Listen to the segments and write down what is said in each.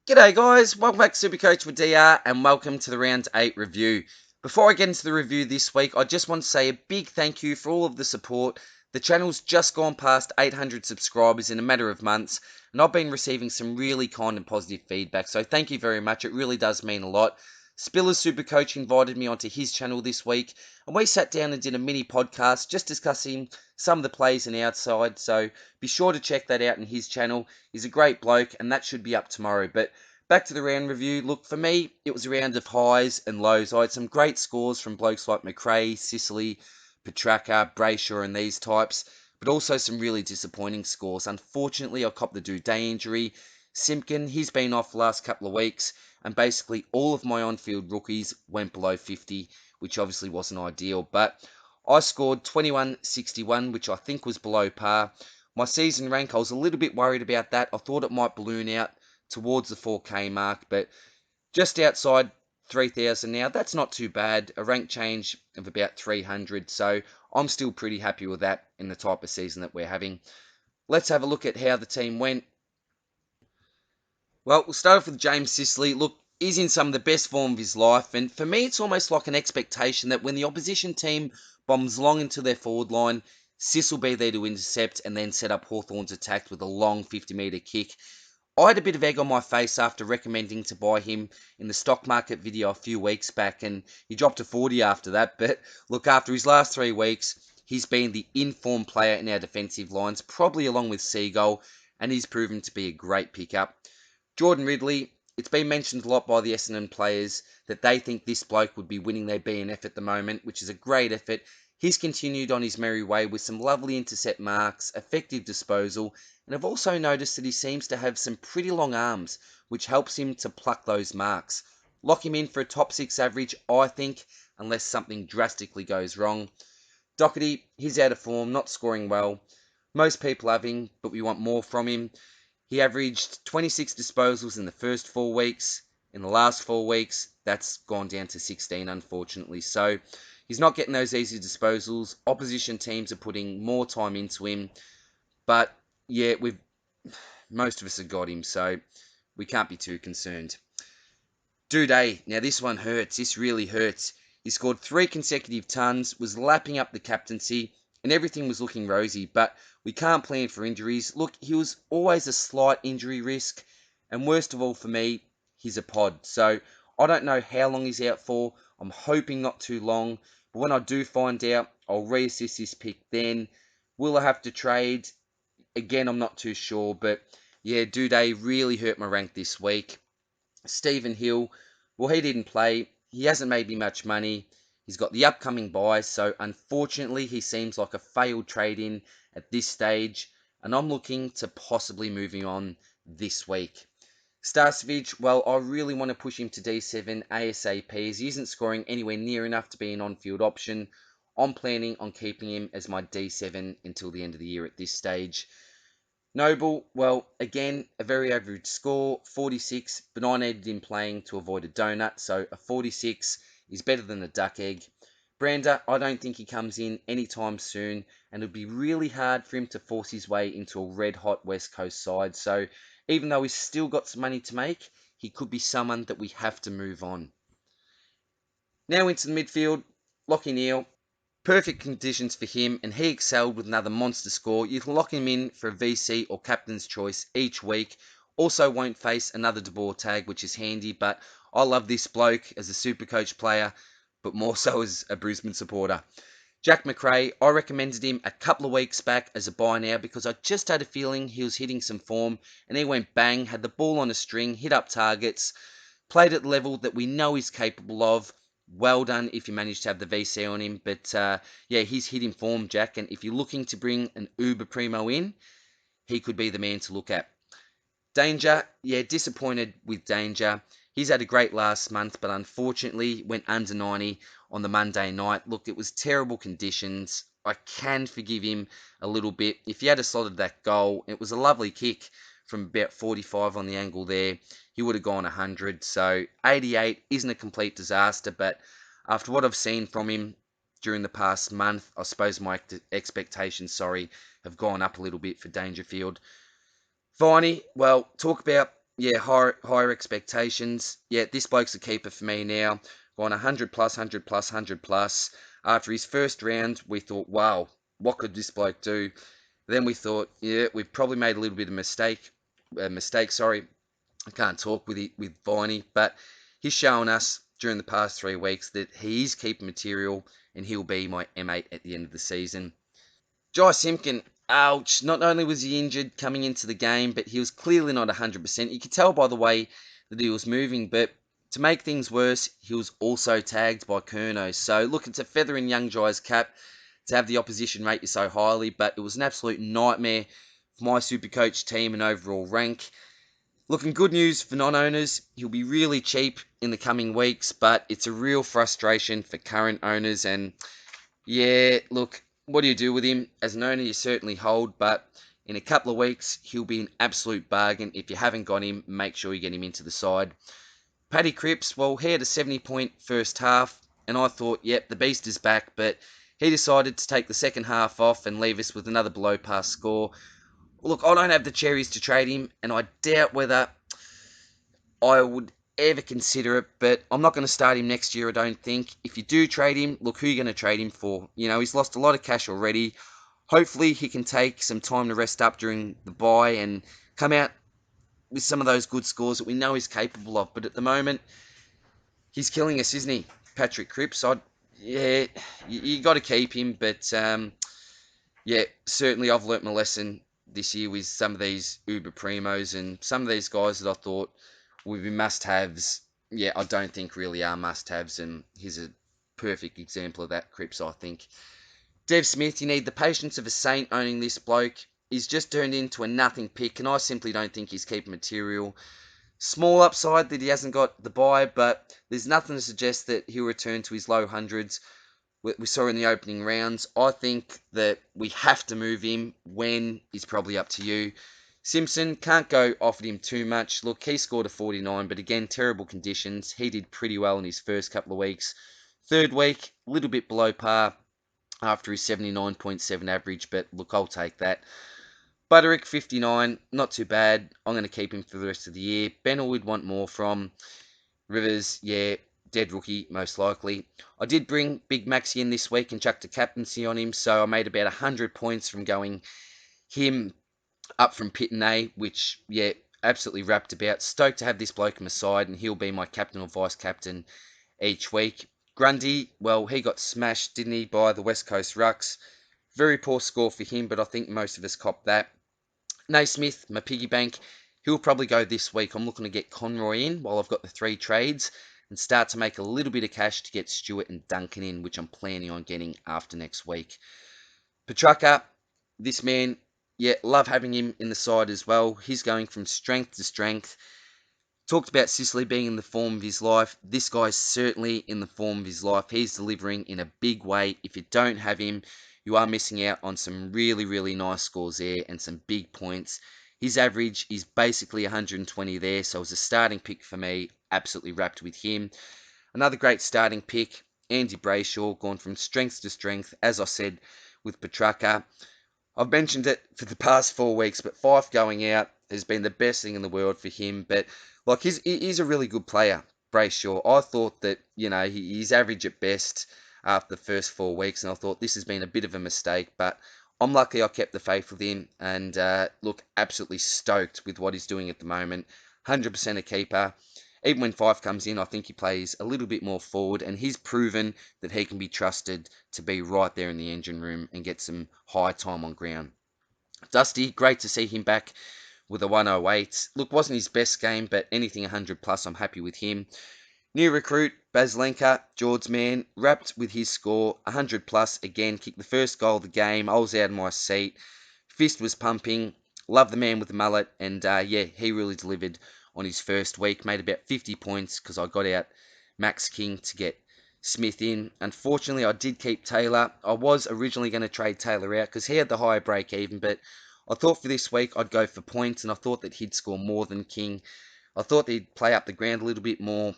G'day guys, welcome back to SuperCoach with DR and welcome to the Round 8 review. Before I get into the review this week, I just want to say a big thank you for all of the support. The channel's just gone past 800 subscribers in a matter of months, and I've been receiving some really kind and positive feedback, so thank you very much, it really does mean a lot. Spiller's SuperCoach invited me onto his channel this week, and we sat down and did a mini podcast just discussing some of the plays and outside, so be sure to check that out in his channel. He's a great bloke, and that should be up tomorrow. But back to the round review. Look, for me, it was a round of highs and lows. I had some great scores from blokes like Mcrae, Sisley, Petraka, Bray and these types, but also some really disappointing scores. Unfortunately, I copped the Day injury. Simkin, he's been off the last couple of weeks, and basically all of my on-field rookies went below 50, which obviously wasn't ideal. But I scored 21.61, which I think was below par. My season rank, I was a little bit worried about that. I thought it might balloon out towards the 4K mark, but just outside 3,000 now. That's not too bad. A rank change of about 300, so I'm still pretty happy with that in the type of season that we're having. Let's have a look at how the team went. Well, we'll start off with James Sisley. Look, he's in some of the best form of his life, and for me, it's almost like an expectation that when the opposition team bombs long into their forward line, Sis will be there to intercept and then set up Hawthorn's attack with a long 50-metre kick. I had a bit of egg on my face after recommending to buy him in the stock market video a few weeks back, and he dropped to 40 after that. But look, after his last 3 weeks, he's been the informed player in our defensive lines, probably along with Seagull, and he's proven to be a great pickup. Jordan Ridley, it's been mentioned a lot by the Essendon players that they think this bloke would be winning their BNF at the moment, which is a great effort. He's continued on his merry way with some lovely intercept marks, effective disposal, and I've also noticed that he seems to have some pretty long arms, which helps him to pluck those marks. Lock him in for a top 6 average, I think, unless something drastically goes wrong. Doherty, he's out of form, not scoring well. Most people have him, but we want more from him. He averaged 26 disposals in the first 4 weeks. In the last 4 weeks, that's gone down to 16, unfortunately. So he's not getting those easy disposals. Opposition teams are putting more time into him. But yeah, most of us have got him, so we can't be too concerned. Day, now this one hurts. This really hurts. He scored 3 consecutive tons, was lapping up the captaincy, and everything was looking rosy, but we can't plan for injuries. Look, he was always a slight injury risk, and worst of all for me, he's a pod. So I don't know how long he's out for. I'm hoping not too long, but when I do find out, I'll reassess this pick then. Will I have to trade? Again, I'm not too sure, but yeah, Day really hurt my rank this week. Stephen Hill, well, he didn't play. He hasn't made me much money. He's got the upcoming buy, so unfortunately he seems like a failed trade-in at this stage, and I'm looking to possibly move him on this week. Starcevic, well, I really want to push him to D7 ASAP as he isn't scoring anywhere near enough to be an on-field option. I'm planning on keeping him as my D7 until the end of the year at this stage. Noble, well, again, a very average score, 46, but I needed him playing to avoid a donut, so a 46 is better than a duck egg. Brander, I don't think he comes in anytime soon, and it would be really hard for him to force his way into a red-hot West Coast side, so even though he's still got some money to make, he could be someone that we have to move on. Now into the midfield, Neal. Perfect conditions for him, and he excelled with another monster score. You can lock him in for a VC or captain's choice each week. Also won't face another De Boer tag, which is handy, but I love this bloke as a SuperCoach player, but more so as a Brisbane supporter. Jack Mcrae, I recommended him a couple of weeks back as a buy now because I just had a feeling he was hitting some form, and he went bang, had the ball on a string, hit up targets, played at the level that we know he's capable of. Well done if you managed to have the VC on him. But yeah, he's hitting form, Jack. And if you're looking to bring an Uber Primo in, he could be the man to look at. Danger, yeah, disappointed with Danger. He's had a great last month, but unfortunately went under 90 on the Monday night. Look, it was terrible conditions. I can forgive him a little bit. If he had slotted that goal, it was a lovely kick from about 45 on the angle there. He would have gone 100. So 88 isn't a complete disaster, but after what I've seen from him during the past month, I suppose my expectations, have gone up a little bit for Dangerfield. Viney, well, talk about Yeah, higher expectations. Yeah, this bloke's a keeper for me now. Gone 100 plus, 100 plus, 100 plus. After his first round, we thought, wow, what could this bloke do? Then we thought, yeah, we've probably made a little bit of mistake. Sorry, I can't talk with Viney, but he's shown us during the past 3 weeks that he is keeper material, and he'll be my M8 at the end of the season. Jai Simkin, ouch. Not only was he injured coming into the game, but he was clearly not 100%. You could tell by the way that he was moving, but to make things worse, he was also tagged by Kerno. So look, it's a feather in young Jai's cap to have the opposition rate you so highly, but it was an absolute nightmare for my Supercoach team and overall rank. Looking good news for non-owners. He'll be really cheap in the coming weeks, but it's a real frustration for current owners. And yeah, look, what do you do with him? As an owner, you certainly hold, but in a couple of weeks, he'll be an absolute bargain. If you haven't got him, make sure you get him into the side. Paddy Cripps, well, he had a 70-point first half, and I thought, yep, the beast is back, but he decided to take the second half off and leave us with another below par score. Look, I don't have the cherries to trade him, and I doubt whether I would ever consider it, but I'm not going to start him next year, I don't think. If you do trade him, look who you're going to trade him for. You know, he's lost a lot of cash already. Hopefully, he can take some time to rest up during the bye and come out with some of those good scores that we know he's capable of. But at the moment, he's killing us, isn't he? Patrick Cripps, yeah, you got to keep him, but yeah, certainly I've learnt my lesson this year with some of these Uber Primos and some of these guys that I thought would be must-haves. Yeah, I don't think really are must-haves, and he's a perfect example of that, Cripps, I think. Dev Smith, you need the patience of a saint owning this bloke. He's just turned into a nothing pick, and I simply don't think he's keeping material. Small upside that he hasn't got the buy, but there's nothing to suggest that he'll return to his low hundreds we saw in the opening rounds. I think that we have to move him. When is probably up to you. Simpson, can't go offered him too much. Look, he scored a 49, but again, terrible conditions. He did pretty well in his first couple of weeks. Third week, a little bit below par after his 79.7 average, but look, I'll take that. Butterick, 59, not too bad. I'm going to keep him for the rest of the year. Bennell would want more from. Rivers, yeah, dead rookie, most likely. I did bring Big Maxi in this week and chucked a captaincy on him, so I made about 100 points from going him up from Pitney, which, yeah, absolutely wrapped about. Stoked to have this bloke on my side, and he'll be my captain or vice captain each week. Grundy, well, he got smashed, didn't he, by the West Coast Rucks. Very poor score for him, but I think most of us copped that. Naismith, my piggy bank, he'll probably go this week. I'm looking to get Conroy in while I've got the 3 trades and start to make a little bit of cash to get Stewart and Duncan in, which I'm planning on getting after next week. Petrarca, this man, yeah, love having him in the side as well. He's going from strength to strength. Talked about Sisley being in the form of his life. This guy's certainly in the form of his life. He's delivering in a big way. If you don't have him, you are missing out on some really, really nice scores there and some big points. His average is basically 120 there, so as a starting pick for me, absolutely wrapped with him. Another great starting pick, Andy Brayshaw, gone from strength to strength, as I said, with Petrarca. I've mentioned it for the past 4 weeks, but Fife going out has been the best thing in the world for him. But like he's a really good player, Brayshaw. I thought that he's average at best after the first 4 weeks, and I thought this has been a bit of a mistake. But I'm lucky I kept the faith with him, and look, absolutely stoked with what he's doing at the moment. 100% a keeper. Even when Fife comes in, I think he plays a little bit more forward, and he's proven that he can be trusted to be right there in the engine room and get some high time on ground. Dusty, great to see him back with a 108. Look, wasn't his best game, but anything 100 plus, I'm happy with him. New recruit, Baslenka, George's man, wrapped with his score, 100 plus, again, kicked the first goal of the game. I was out of my seat. Fist was pumping. Love the man with the mullet, and yeah, he really delivered on his first week. Made about 50 points because I got out Max King to get Smith in. Unfortunately, I did keep Taylor. I was originally going to trade Taylor out because he had the higher break even, but I thought for this week I'd go for points, and I thought that he'd score more than King. I thought he'd play up the ground a little bit more.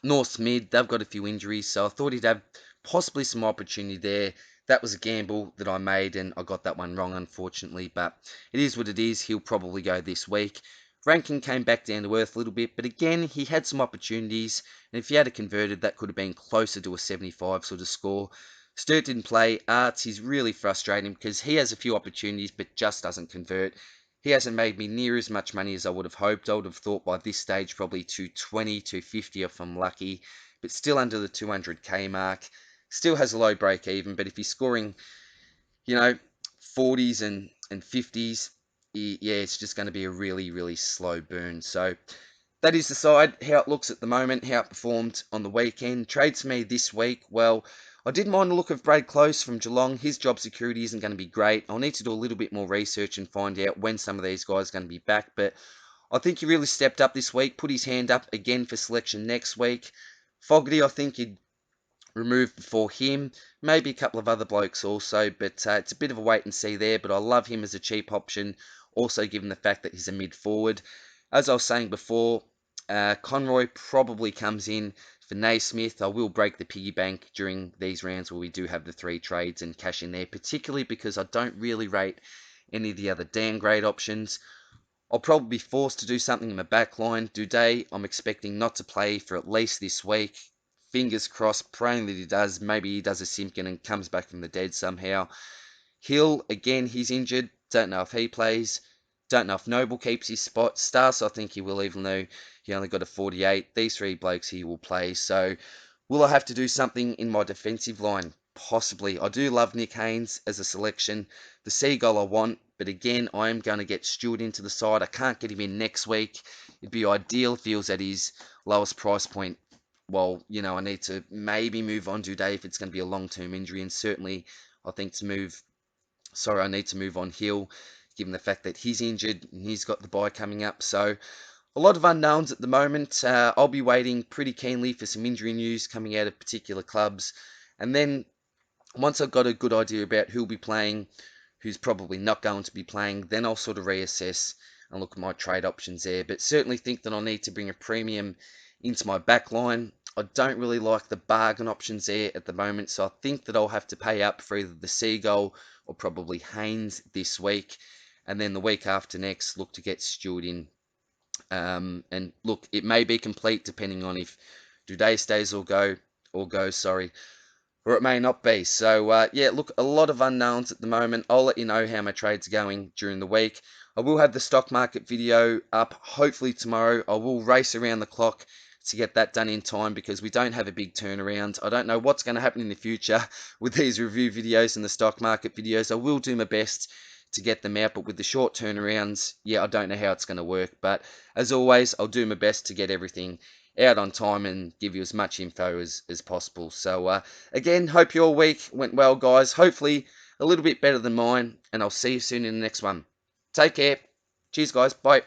North mid, they've got a few injuries, so I thought he'd have possibly some opportunity there. That was a gamble that I made, and I got that one wrong, unfortunately, but it is what it is. He'll probably go this week. Rankin came back down to earth a little bit, but again, he had some opportunities, and if he had converted, that could have been closer to a 75 sort of score. Sturt didn't play. Arts, he's really frustrating because he has a few opportunities, but just doesn't convert. He hasn't made me near as much money as I would have hoped. I would have thought by this stage probably 220, 250 if I'm lucky, but still under the 200k mark. Still has a low break even, but if he's scoring, you know, 40s and 50s, yeah, it's just going to be a really, really slow burn. So that is the side, how it looks at the moment, how it performed on the weekend. Trades for me this week, well, I didn't mind the look of Brad Close from Geelong. His job security isn't going to be great. I'll need to do a little bit more research and find out when some of these guys are going to be back. But I think he really stepped up this week, put his hand up again for selection next week. Fogarty, I think he'd removed before him. Maybe a couple of other blokes also, but it's a bit of a wait and see there. But I love him as a cheap option, also given the fact that he's a mid forward. As I was saying before, Conroy probably comes in for Naismith. I will break the piggy bank during these rounds where we do have the 3 trades and cash in there, particularly because I don't really rate any of the other downgrade options. I'll probably be forced to do something in my back line. Duday, I'm expecting not to play for at least this week. Fingers crossed, praying that he does. Maybe he does a Simkin and comes back from the dead somehow. Hill, again, he's injured. Don't know if he plays. Don't know if Noble keeps his spot. Stas, I think he will, even though he only got a 48. These 3 blokes he will play. So, will I have to do something in my defensive line? Possibly. I do love Nick Haynes as a selection. The Seagull I want, but again, I am going to get Stewart into the side. I can't get him in next week. It'd be ideal if he was at his lowest price point. Well, you know, I need to maybe move on today if it's going to be a long-term injury, and certainly I think I need to move on Hill, given the fact that he's injured and he's got the bye coming up. So a lot of unknowns at the moment. I'll be waiting pretty keenly for some injury news coming out of particular clubs. And then once I've got a good idea about who'll be playing, who's probably not going to be playing, then I'll sort of reassess and look at my trade options there. But certainly think that I'll need to bring a premium into my back line. I don't really like the bargain options there at the moment, so I think that I'll have to pay up for either the Seagull or probably Haynes this week. And then the week after next, look to get Stewart in. And look, it may be complete depending on if Duday stays or goes, sorry, or it may not be. So, yeah, look, a lot of unknowns at the moment. I'll let you know how my trade's going during the week. I will have the stock market video up hopefully tomorrow. I will race around the clock to get that done in time because we don't have a big turnaround. I don't know what's going to happen in the future with these review videos and the stock market videos. I will do my best to get them out, but with the short turnarounds, yeah, I don't know how it's going to work. But as always, I'll do my best to get everything out on time and give you as much info as possible. So, again, hope your week went well, guys. Hopefully a little bit better than mine, and I'll see you soon in the next one. Take care. Cheers, guys. Bye.